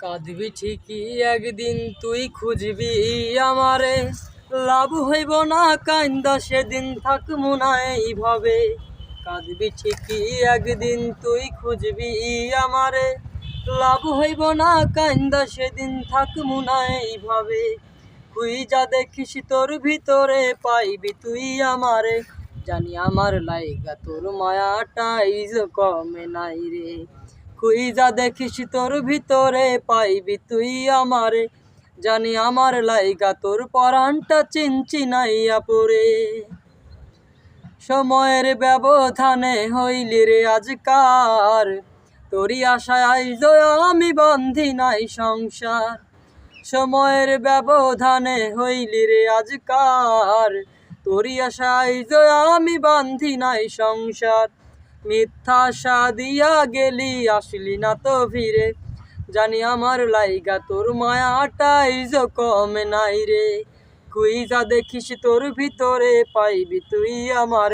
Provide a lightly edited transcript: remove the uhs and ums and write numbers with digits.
কাঁদবি ঠিকই একদিন তুই খুঁজবি আমারে, লাভ হইব না কান্দা সেদিন থাকমু না এইভাবে। কাঁদবি ঠিকই একদিন তুই খুঁজবি আমারে, লাভ হইব না কান্দা সেদিন থাকমু না এইভাবে। খুইজা দেখিস তোর ভিতরে পাইবি তুই আমারে, জানি আমার লাইগা তোর মায়াটাই যে কমে নাই রে। খুইজা দেখিস তোর ভিতরে পাইবি তুই আমারে, জানি আমার লাইগা তোর পরাণটা চিনচিনাইয়া পড়ে। সময়ের ব্যবধানে হইলি রে আজকার, তোরই আশায় আইজ আমি বান্ধি নাই সংসার। সময়ের ব্যবধানে হইলি রে আজকার, তোরই আশায় আইজ আমি বান্ধি নাই সংসার। মিথ্যা আশা দিয়া গেলি আসলি না তো ফিরে, জানি আমার লাইগা তোর মায়াটাই যে কমে নাই রে। খুইজা দেখিস তোর ভিতরে পাইবি তুই আমার।